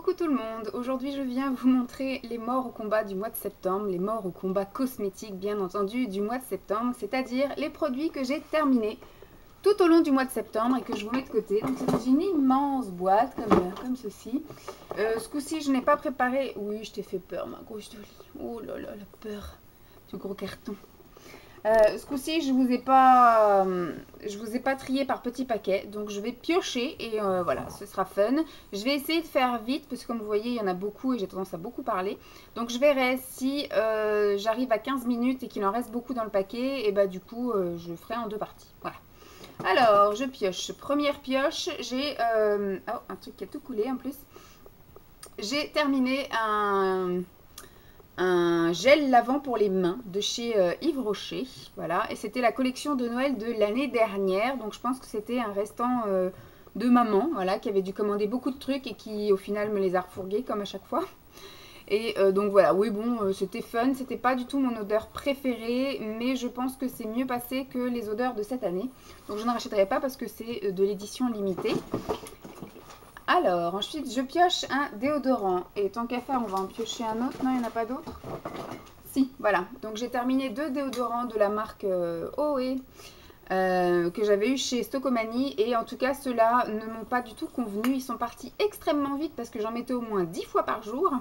Coucou tout le monde, aujourd'hui je viens vous montrer les morts au combat du mois de septembre, les morts au combat cosmétique bien entendu du mois de septembre, c'est-à-dire les produits que j'ai terminés tout au long du mois de septembre et que je vous mets de côté. Donc c'est dans une immense boîte comme ceci. Ce coup-ci je n'ai pas préparé, oui je t'ai fait peur ma grosse jolie, oh là là la peur du gros carton. Ce coup-ci, je vous ai pas trié par petits paquets, donc je vais piocher et voilà, ce sera fun. Je vais essayer de faire vite parce que comme vous voyez, il y en a beaucoup et j'ai tendance à beaucoup parler. Donc je verrai si j'arrive à 15 minutes et qu'il en reste beaucoup dans le paquet, et bah du coup, je ferai en deux parties. Voilà. Alors, je pioche. Première pioche, j'ai oh, un truc qui a tout coulé en plus. J'ai terminé un gel lavant pour les mains de chez Yves Rocher, voilà, et c'était la collection de Noël de l'année dernière, donc je pense que c'était un restant de maman, voilà, qui avait dû commander beaucoup de trucs et qui au final me les a refourgués comme à chaque fois. Et donc voilà, oui bon, c'était fun, c'était pas du tout mon odeur préférée, mais je pense que c'est mieux passé que les odeurs de cette année, donc je ne rachèterai pas parce que c'est de l'édition limitée. Alors, ensuite, je pioche un déodorant. Et tant qu'à faire, on va en piocher un autre. Non, il n'y en a pas d'autre? Si, voilà. Donc, j'ai terminé deux déodorants de la marque OE que j'avais eu chez Stocomanie. Et en tout cas, ceux-là ne m'ont pas du tout convenu. Ils sont partis extrêmement vite parce que j'en mettais au moins 10 fois par jour.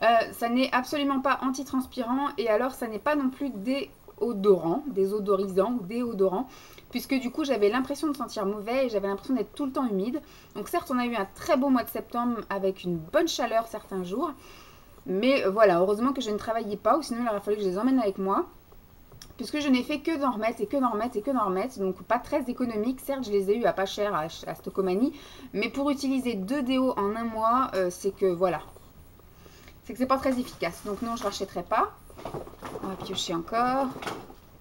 Ça n'est absolument pas antitranspirant. Et alors, ça n'est pas non plus désodorisant ou déodorant, puisque du coup j'avais l'impression de sentir mauvais et j'avais l'impression d'être tout le temps humide. Donc certes on a eu un très beau mois de septembre avec une bonne chaleur certains jours, mais voilà, heureusement que je ne travaillais pas ou sinon il aurait fallu que je les emmène avec moi, puisque je n'ai fait que d'en remettre et que d'en remettre et que d'en remettre, donc pas très économique. Certes je les ai eu à pas cher à Stocomanie, mais pour utiliser deux déos en un mois, c'est que voilà, c'est que c'est pas très efficace, donc non je rachèterai pas. On va piocher encore.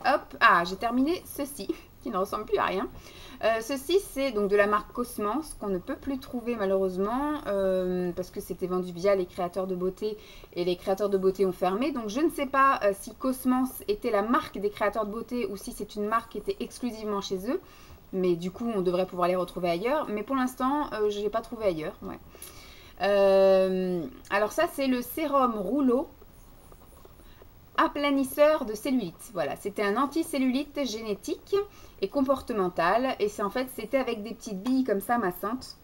Hop, ah, j'ai terminé ceci, qui ne ressemble plus à rien. Ceci, c'est donc de la marque Cosmans, qu'on ne peut plus trouver malheureusement, parce que c'était vendu via les créateurs de beauté, et les créateurs de beauté ont fermé. Donc je ne sais pas si Cosmans était la marque des créateurs de beauté, ou si c'est une marque qui était exclusivement chez eux. Mais du coup, on devrait pouvoir les retrouver ailleurs. Mais pour l'instant, je ne l'ai pas trouvé ailleurs. Ouais. Alors ça, c'est le sérum rouleau aplanisseur de cellulite. Voilà, c'était un anticellulite génétique et comportemental. Et c'est en fait, c'était avec des petites billes comme ça massantes.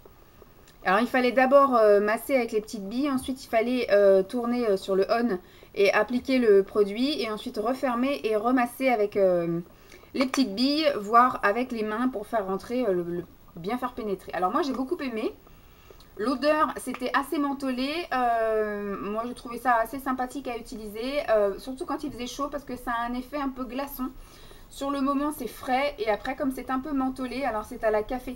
Alors il fallait d'abord masser avec les petites billes, ensuite il fallait tourner sur le on et appliquer le produit, et ensuite refermer et remasser avec les petites billes, voire avec les mains pour faire rentrer, bien faire pénétrer. Alors moi j'ai beaucoup aimé. L'odeur, c'était assez mentholé. Moi, je trouvais ça assez sympathique à utiliser, surtout quand il faisait chaud, parce que ça a un effet un peu glaçon. Sur le moment, c'est frais, et après, comme c'est un peu mentholé, alors c'est à la caféine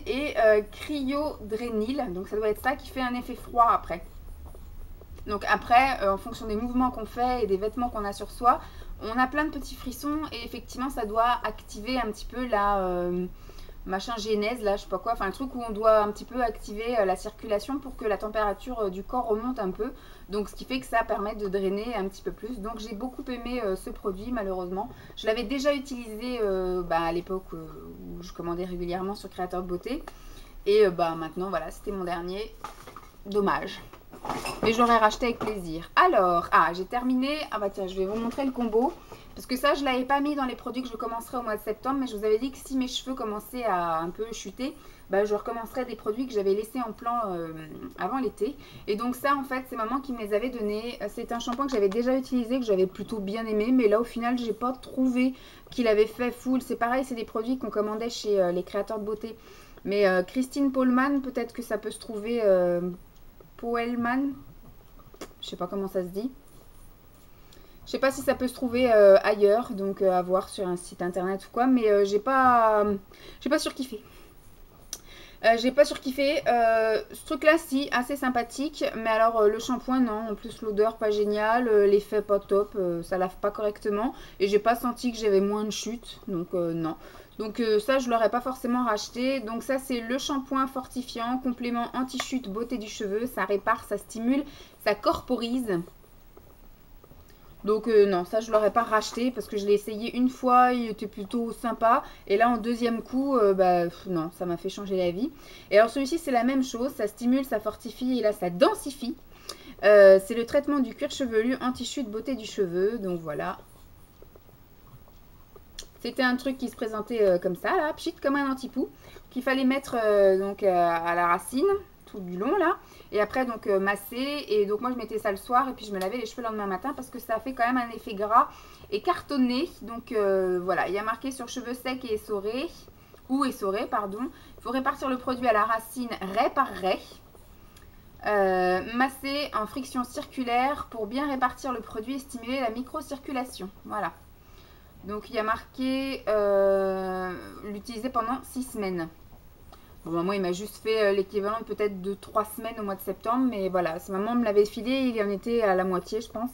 et cryodrénil. Donc, ça doit être ça qui fait un effet froid après. Donc après, en fonction des mouvements qu'on fait et des vêtements qu'on a sur soi, on a plein de petits frissons, et effectivement, ça doit activer un petit peu la... machin genèse là, je sais pas quoi, enfin le truc où on doit un petit peu activer la circulation pour que la température du corps remonte un peu, donc ce qui fait que ça permet de drainer un petit peu plus. Donc j'ai beaucoup aimé ce produit. Malheureusement je l'avais déjà utilisé à l'époque où je commandais régulièrement sur Créateur de Beauté, et maintenant voilà, c'était mon dernier, dommage, mais j'aurais racheté avec plaisir. Alors, j'ai terminé. Ah bah tiens, je vais vous montrer le combo. Parce que ça, je ne l'avais pas mis dans les produits que je commencerai au mois de septembre. Mais je vous avais dit que si mes cheveux commençaient à un peu chuter, je recommencerai des produits que j'avais laissés en plan avant l'été. Et donc ça, en fait, c'est maman qui me les avait donnés. C'est un shampoing que j'avais déjà utilisé, que j'avais plutôt bien aimé. Mais là, au final, j'ai pas trouvé qu'il avait fait full. C'est pareil, c'est des produits qu'on commandait chez les créateurs de beauté. Mais Christine Pohlmann, peut-être que ça peut se trouver... Pohlmann, je sais pas comment ça se dit. Je sais pas si ça peut se trouver ailleurs, donc à voir sur un site internet ou quoi, mais j'ai pas surkiffé. J'ai pas surkiffé. Ce truc-là, si, assez sympathique, mais alors le shampoing, non. En plus, l'odeur pas géniale, l'effet pas top, ça lave pas correctement, et j'ai pas senti que j'avais moins de chute, donc non. Donc ça, je l'aurais pas forcément racheté. Donc ça, c'est le shampoing fortifiant, complément anti-chute, beauté du cheveu. Ça répare, ça stimule, ça corporise. Donc non, ça je l'aurais pas racheté parce que je l'ai essayé une fois, il était plutôt sympa. Et là en deuxième coup, non, ça m'a fait changer la vie. Et alors celui-ci c'est la même chose, ça stimule, ça fortifie et là ça densifie. C'est le traitement du cuir chevelu anti-chute beauté du cheveu, donc voilà. C'était un truc qui se présentait comme ça, là, pchit, comme un anti-poux, qu'il fallait mettre donc à la racine, tout du long, là. Et après, donc, masser. Et donc, moi, je mettais ça le soir et puis je me lavais les cheveux le lendemain matin parce que ça fait quand même un effet gras et cartonné. Donc, voilà, il y a marqué sur cheveux secs et essorés, ou essorés, pardon. Il faut répartir le produit à la racine, raie par raie. Masser en friction circulaire pour bien répartir le produit et stimuler la microcirculation. Voilà. Donc il y a marqué l'utiliser pendant 6 semaines. Bon, moi il m'a juste fait l'équivalent peut-être de 3 semaines au mois de septembre. Mais voilà, si maman me l'avait filé, il en était à la moitié je pense.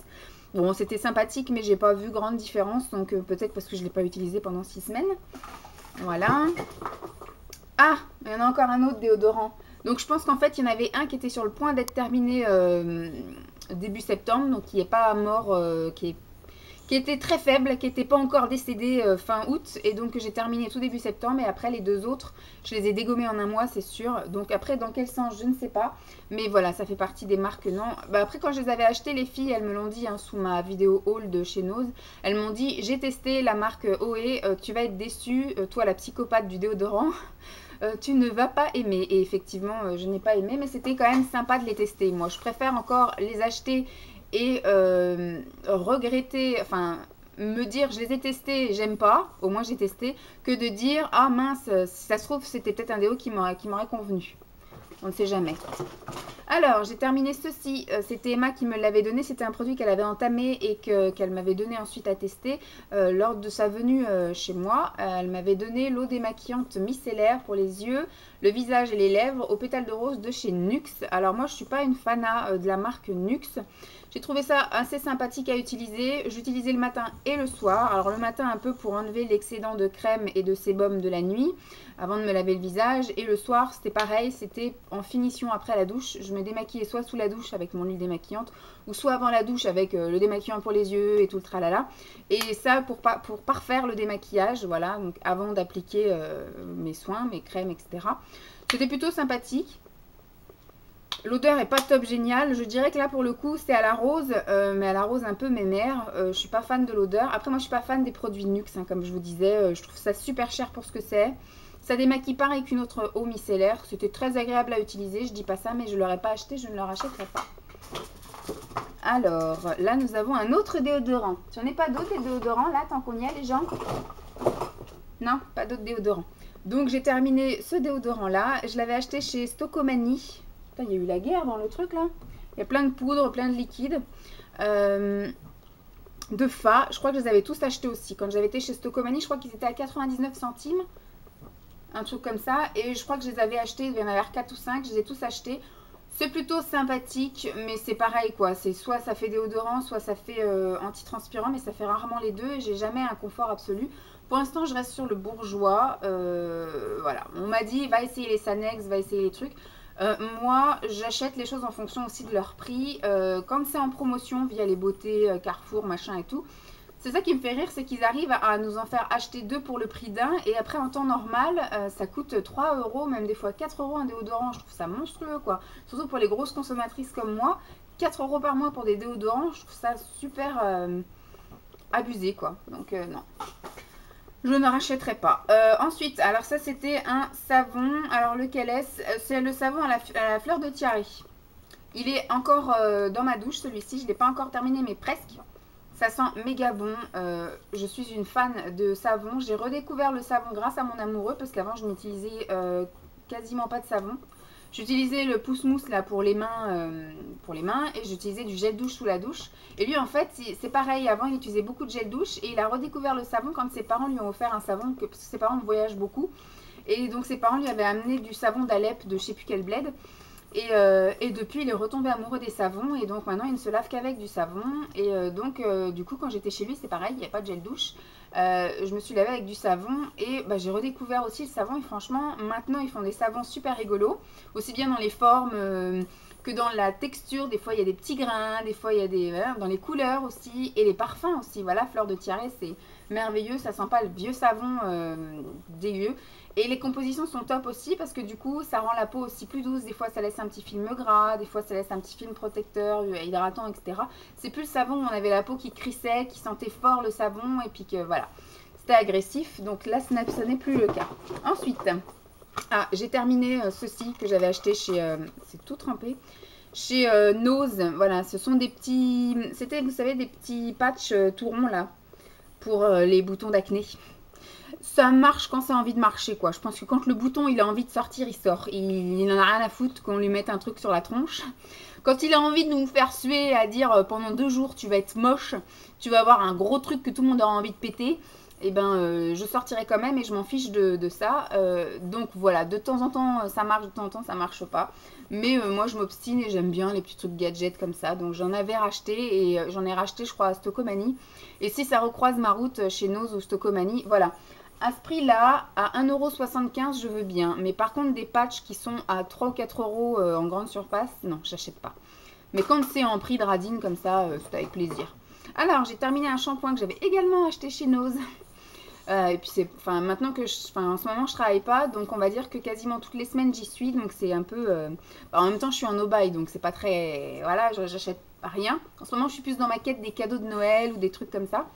Bon, c'était sympathique mais j'ai pas vu grande différence. Donc peut-être parce que je ne l'ai pas utilisé pendant 6 semaines. Voilà. Ah, il y en a encore un autre déodorant. Donc je pense qu'en fait il y en avait un qui était sur le point d'être terminé début septembre. Donc qui n'est pas mort, qui était très faible, qui n'était pas encore décédé fin août. Et donc j'ai terminé tout début septembre. Et après les deux autres, je les ai dégommés en un mois, c'est sûr. Donc après dans quel sens, je ne sais pas. Mais voilà, ça fait partie des marques, non. Après quand je les avais achetés, les filles, elles me l'ont dit sous ma vidéo haul de chez Nose. Elles m'ont dit, j'ai testé la marque OE, tu vas être déçue, toi la psychopathe du déodorant. Tu ne vas pas aimer. Et effectivement, je n'ai pas aimé. Mais c'était quand même sympa de les tester. Moi, je préfère encore les acheter et regretter, enfin me dire je les ai testés, j'aime pas, au moins j'ai testé, que de dire ah mince, si ça se trouve c'était peut-être un déo qui m'aurait convenu. On ne sait jamais. Alors, j'ai terminé ceci. C'était Emma qui me l'avait donné. C'était un produit qu'elle avait entamé et qu'elle m'avait donné ensuite à tester. Lors de sa venue chez moi, elle m'avait donné l'eau démaquillante micellaire pour les yeux, le visage et les lèvres au pétale de rose de chez Nuxe. Alors moi, je ne suis pas une fana de la marque Nuxe. J'ai trouvé ça assez sympathique à utiliser. J'utilisais le matin et le soir. Alors le matin un peu pour enlever l'excédent de crème et de sébum de la nuit avant de me laver le visage. Et le soir c'était pareil, c'était en finition après la douche. Je me démaquillais soit sous la douche avec mon huile démaquillante ou soit avant la douche avec le démaquillant pour les yeux et tout le tralala. Et ça pour parfaire le démaquillage, voilà, donc avant d'appliquer mes soins, mes crèmes, etc. C'était plutôt sympathique. L'odeur est pas top géniale. Je dirais que là pour le coup c'est à la rose, mais à la rose un peu mémère. Je suis pas fan de l'odeur. Après moi je suis pas fan des produits Nuxe, comme je vous disais. Je trouve ça super cher pour ce que c'est. Ça démaquille pareil qu'une autre eau micellaire. C'était très agréable à utiliser. Je dis pas ça mais je l'aurais pas acheté, je ne le rachèterai pas. Alors là nous avons un autre déodorant. J'en ai pas d'autres des déodorants là tant qu'on y est les gens. Non, pas d'autres déodorants. Donc j'ai terminé ce déodorant là. Je l'avais acheté chez Stocomanie. Il y a eu la guerre dans le truc là. Il y a plein de poudre, plein de liquides. De Fa. Je crois que je les avais tous achetés aussi. Quand j'avais été chez Stocomanie, je crois qu'ils étaient à 99 centimes. Un truc comme ça. Et je crois que je les avais achetés. Il y en avait 4 ou 5. Je les ai tous achetés. C'est plutôt sympathique. Mais c'est pareil quoi. C'est soit ça fait déodorant, soit ça fait antitranspirant. Mais ça fait rarement les deux. Et j'ai jamais un confort absolu. Pour l'instant, je reste sur le bourgeois. Voilà. On m'a dit, va essayer les Sanex, va essayer les trucs. Moi, j'achète les choses en fonction aussi de leur prix. Quand c'est en promotion via les beautés, Carrefour, machin et tout, c'est ça qui me fait rire, c'est qu'ils arrivent à nous en faire acheter 2 pour le prix d'un. Et après, en temps normal, ça coûte 3 €, même des fois 4 € un déodorant. Je trouve ça monstrueux, quoi. Surtout pour les grosses consommatrices comme moi. 4 € par mois pour des déodorants, je trouve ça super abusé, quoi. Donc, non. Je ne rachèterai pas. Ensuite, alors ça c'était un savon. Alors lequel est-ce? C'est le savon à la fleur de tiari. Il est encore dans ma douche celui-ci. Je ne l'ai pas encore terminé mais presque. Ça sent méga bon. Je suis une fan de savon. J'ai redécouvert le savon grâce à mon amoureux parce qu'avant je n'utilisais quasiment pas de savon. J'utilisais le pouce-mousse là pour les mains et j'utilisais du gel douche sous la douche. Et lui en fait c'est pareil, avant il utilisait beaucoup de gel douche et il a redécouvert le savon quand ses parents lui ont offert un savon, parce que ses parents voyagent beaucoup. Et donc ses parents lui avaient amené du savon d'Alep de je sais plus quel bled. Et depuis, il est retombé amoureux des savons. Et donc maintenant, il ne se lave qu'avec du savon. Et donc, du coup, quand j'étais chez lui, c'est pareil, il n'y a pas de gel douche. Je me suis lavée avec du savon. Et bah, j'ai redécouvert aussi le savon. Et franchement, maintenant, ils font des savons super rigolos. Aussi bien dans les formes que dans la texture. Des fois, il y a des petits grains. Des fois, il y a des... Voilà, dans les couleurs aussi. Et les parfums aussi. Voilà, fleur de tiare, c'est merveilleux. Ça sent pas le vieux savon dégueu. Et les compositions sont top aussi parce que du coup ça rend la peau aussi plus douce. Des fois ça laisse un petit film gras, des fois ça laisse un petit film protecteur, hydratant, etc. C'est plus le savon où on avait la peau qui crissait, qui sentait fort le savon et puis que voilà, c'était agressif. Donc là ce n'est plus le cas. Ensuite, j'ai terminé ceci que j'avais acheté chez... c'est tout trempé. Chez Nose, voilà, ce sont des petits... C'était, vous savez, des petits patchs tout ronds là pour les boutons d'acné. Ça marche quand ça a envie de marcher, quoi. Je pense que quand le bouton il a envie de sortir, il sort. Il en a rien à foutre qu'on lui mette un truc sur la tronche. Quand il a envie de nous faire suer, à dire pendant 2 jours tu vas être moche, tu vas avoir un gros truc que tout le monde aura envie de péter, et ben je sortirai quand même et je m'en fiche de ça. Donc voilà, de temps en temps ça marche, de temps en temps ça marche pas. Mais moi je m'obstine et j'aime bien les petits trucs gadgets comme ça. Donc j'en avais racheté et j'en ai racheté je crois à Stocomanie. Et si ça recroise ma route chez Nose ou Stocomanie, voilà. À ce prix-là, à 1,75 € je veux bien. Mais par contre, des patchs qui sont à 3 ou 4 € en grande surface, non, j'achète pas. Mais quand c'est en prix de radine comme ça, c'est avec plaisir. Alors, j'ai terminé un shampoing que j'avais également acheté chez Nose. Et puis, maintenant que en ce moment, je travaille pas. Donc, on va dire que quasiment toutes les semaines, j'y suis. Donc, c'est un peu... en même temps, je suis en no-buy. Donc, c'est pas très... Voilà, j'achète rien. En ce moment, je suis plus dans ma quête des cadeaux de Noël ou des trucs comme ça.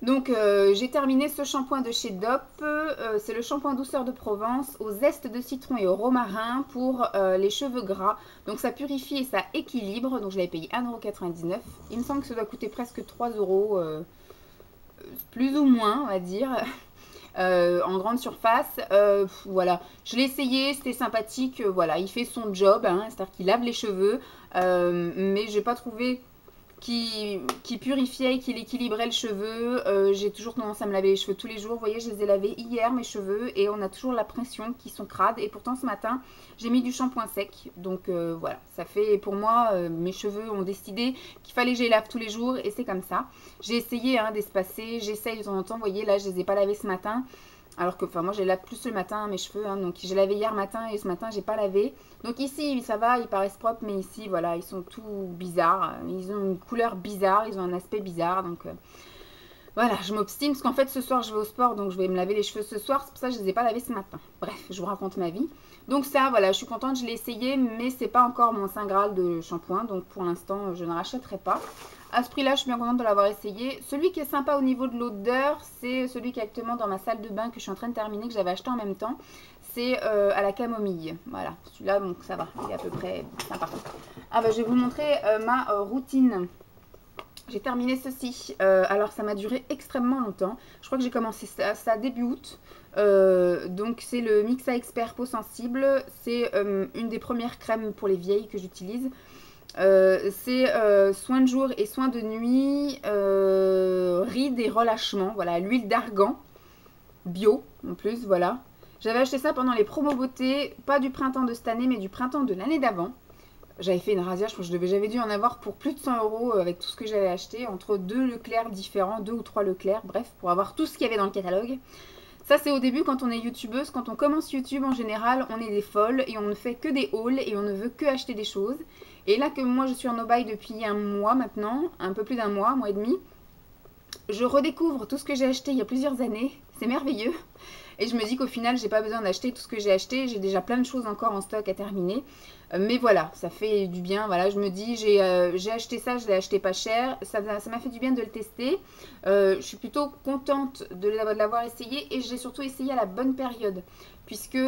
Donc j'ai terminé ce shampoing de chez Dop, c'est le shampoing douceur de Provence au zeste de citron et au romarin pour les cheveux gras. Donc ça purifie et ça équilibre, donc je l'avais payé 1,99 €. Il me semble que ça doit coûter presque 3 €, plus ou moins on va dire, en grande surface. Voilà, je l'ai essayé, c'était sympathique, voilà, il fait son job, hein, c'est-à-dire qu'il lave les cheveux, mais j'ai pas trouvé... Qui purifiait et qui équilibrait le cheveu. J'ai toujours tendance à me laver les cheveux tous les jours. Vous voyez, je les ai lavés hier, mes cheveux, et on a toujours l'impression qu'ils sont crades. Et pourtant, ce matin, j'ai mis du shampoing sec. Donc voilà, ça fait pour moi, mes cheveux ont décidé qu'il fallait que je les lave tous les jours, et c'est comme ça. J'ai essayé d'espacer, j'essaye de temps en temps. Vous voyez, là, je les ai pas lavés ce matin. Alors que, moi, je les lave plus le matin, mes cheveux. Donc, j'ai lavé hier matin et ce matin, j'ai pas lavé. Donc, ici, ça va, ils paraissent propres. Mais ici, voilà, ils sont tout bizarres. Ils ont une couleur bizarre, ils ont un aspect bizarre. Donc, voilà, je m'obstine. Parce qu'en fait, ce soir, je vais au sport. Donc, je vais me laver les cheveux ce soir. C'est pour ça que je les ai pas lavés ce matin. Bref, je vous raconte ma vie. Donc, ça, voilà, je suis contente. Je l'ai essayé. Mais c'est pas encore mon Saint Graal de shampoing. Donc, pour l'instant, je ne rachèterai pas. À ce prix-là, je suis bien contente de l'avoir essayé. Celui qui est sympa au niveau de l'odeur, c'est celui qui est actuellement dans ma salle de bain que je suis en train de terminer, que j'avais acheté en même temps. C'est à la camomille. Voilà, celui-là, bon, ça va, il est à peu près sympa. Ah bah, je vais vous montrer ma routine. J'ai terminé ceci. Alors, ça m'a duré extrêmement longtemps. Je crois que j'ai commencé ça début août. Donc, c'est le Mixa Expert Peau Sensible. C'est une des premières crèmes pour les vieilles que j'utilise. C'est soins de jour et soins de nuit, rides et relâchement. Voilà, l'huile d'argan bio en plus, voilà. J'avais acheté ça pendant les promos beauté, pas du printemps de cette année, mais du printemps de l'année d'avant. J'avais fait une razzia, je pense que j'avais dû en avoir pour plus de 100 € avec tout ce que j'avais acheté, entre 2 Leclerc différents, 2 ou 3 Leclerc, bref, pour avoir tout ce qu'il y avait dans le catalogue. Ça, c'est au début quand on est youtubeuse. Quand on commence YouTube, en général, on est des folles et on ne fait que des hauls et on ne veut que acheter des choses. Et là que moi, je suis en no-buy depuis un mois maintenant, un peu plus d'un mois, un mois et demi, je redécouvre tout ce que j'ai acheté il y a plusieurs années. C'est merveilleux. Et je me dis qu'au final, j'ai pas besoin d'acheter tout ce que j'ai acheté. J'ai déjà plein de choses encore en stock à terminer. Mais voilà, ça fait du bien. Voilà, je me dis, j'ai acheté ça, je l'ai acheté pas cher. Ça m'a fait du bien de le tester. Je suis plutôt contente de l'avoir essayé. Et je l'ai surtout essayé à la bonne période. Puisque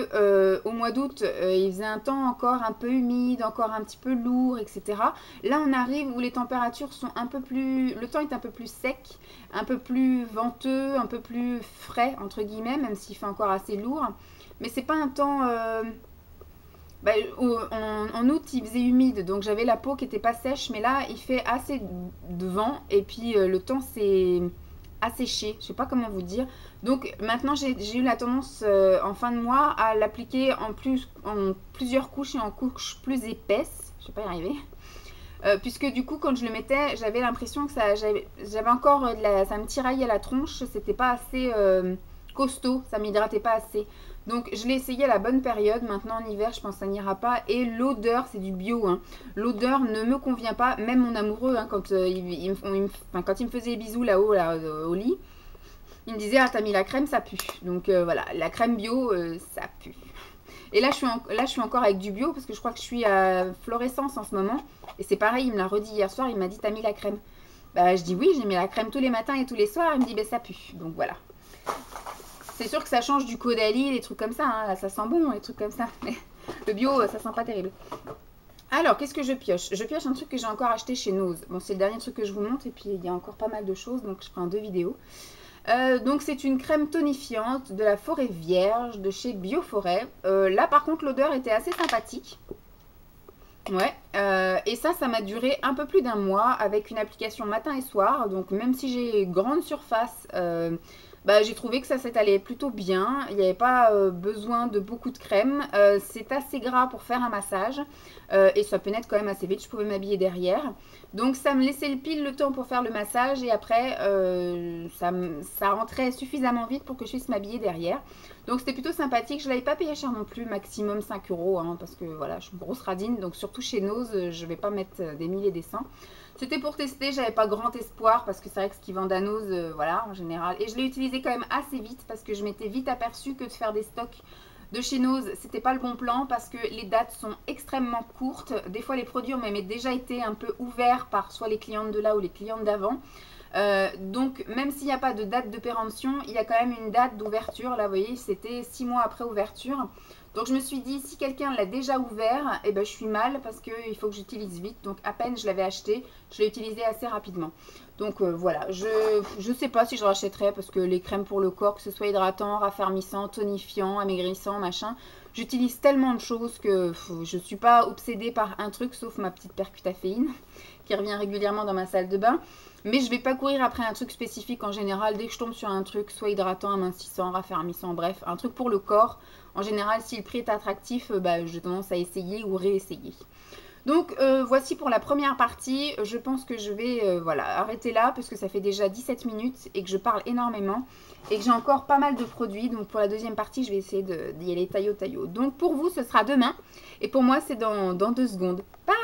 au mois d'août, il faisait un temps encore un peu humide, encore un petit peu lourd, etc. Là, on arrive où les températures sont un peu plus... Le temps est un peu plus sec, un peu plus venteux, un peu plus frais, entre guillemets, même s'il fait encore assez lourd. Mais c'est pas un temps... en août, il faisait humide, donc j'avais la peau qui n'était pas sèche. Mais là, il fait assez de vent et puis le temps s'est asséché. Je sais pas comment vous dire. Donc maintenant j'ai eu la tendance en fin de mois à l'appliquer en plusieurs couches et en couches plus épaisses. Je vais pas y arriver. Puisque du coup quand je le mettais j'avais l'impression que j'avais encore ça me tiraillait la tronche, c'était pas assez costaud, ça m'hydratait pas assez. Donc je l'ai essayé à la bonne période. Maintenant en hiver je pense que ça n'ira pas. Et l'odeur, c'est du bio hein. L'odeur ne me convient pas. Même mon amoureux hein, quand, quand il me faisait des bisous là-haut là, au lit, il me disait ah t'as mis la crème, ça pue. Donc voilà, la crème bio ça pue. Et là je suis encore avec du bio parce que je crois que je suis à Florescence en ce moment. Et c'est pareil, il me l'a redit hier soir, il m'a dit t'as mis la crème. Bah je dis oui, j'ai mis la crème tous les matins et tous les soirs. Il me dit bah ça pue. Donc voilà. C'est sûr que ça change du Caudalie, des trucs comme ça. Hein. Là, ça sent bon, les trucs comme ça. Mais le bio, ça sent pas terrible. Alors, qu'est-ce que je pioche? Je pioche un truc que j'ai encore acheté chez Nose. Bon, c'est le dernier truc que je vous montre. Et puis, il y a encore pas mal de choses. Donc, je ferai en 2 vidéos. Donc, c'est une crème tonifiante de la forêt vierge de chez Bioforêt. Là, par contre, l'odeur était assez sympathique. Ouais, et ça m'a duré un peu plus d'un mois avec une application matin et soir. Donc, même si j'ai grande surface... bah, j'ai trouvé que ça s'étalait plutôt bien. Il n'y avait pas besoin de beaucoup de crème. C'est assez gras pour faire un massage. Et ça pénètre quand même assez vite. Je pouvais m'habiller derrière. Donc ça me laissait pile le temps pour faire le massage. Et après, ça rentrait suffisamment vite pour que je puisse m'habiller derrière. Donc c'était plutôt sympathique. Je ne l'avais pas payé cher non plus. Maximum 5 €. Hein, parce que voilà, je suis une grosse radine. Donc surtout chez Nose, je ne vais pas mettre des milliers et des cents. C'était pour tester, j'avais pas grand espoir parce que c'est vrai que ce qui vend à Nose, voilà, en général. Et je l'ai utilisé quand même assez vite parce que je m'étais vite aperçue que de faire des stocks de chez Nose, c'était pas le bon plan parce que les dates sont extrêmement courtes. Des fois, les produits ont même déjà été un peu ouverts par soit les clientes de là ou les clientes d'avant. Donc, même s'il n'y a pas de date de péremption, il y a quand même une date d'ouverture. Là, vous voyez, c'était 6 mois après ouverture. Donc je me suis dit, si quelqu'un l'a déjà ouvert, eh ben, je suis mal parce qu'il faut que j'utilise vite. Donc à peine je l'avais acheté, je l'ai utilisé assez rapidement. Donc voilà, je sais pas si je rachèterai parce que les crèmes pour le corps, que ce soit hydratant, raffermissant, tonifiant, amaigrissant, machin, j'utilise tellement de choses que je ne suis pas obsédée par un truc sauf ma petite percutaféine qui revient régulièrement dans ma salle de bain. Mais je ne vais pas courir après un truc spécifique en général. Dès que je tombe sur un truc, soit hydratant, amincissant, raffermissant, bref, un truc pour le corps. En général, si le prix est attractif, bah, j'ai tendance à essayer ou réessayer. Donc voici pour la première partie. Je pense que je vais voilà, arrêter là parce que ça fait déjà 17 minutes et que je parle énormément. Et que j'ai encore pas mal de produits. Donc pour la deuxième partie, je vais essayer d'y aller taillot. Donc pour vous, ce sera demain. Et pour moi, c'est dans 2 secondes. Bye!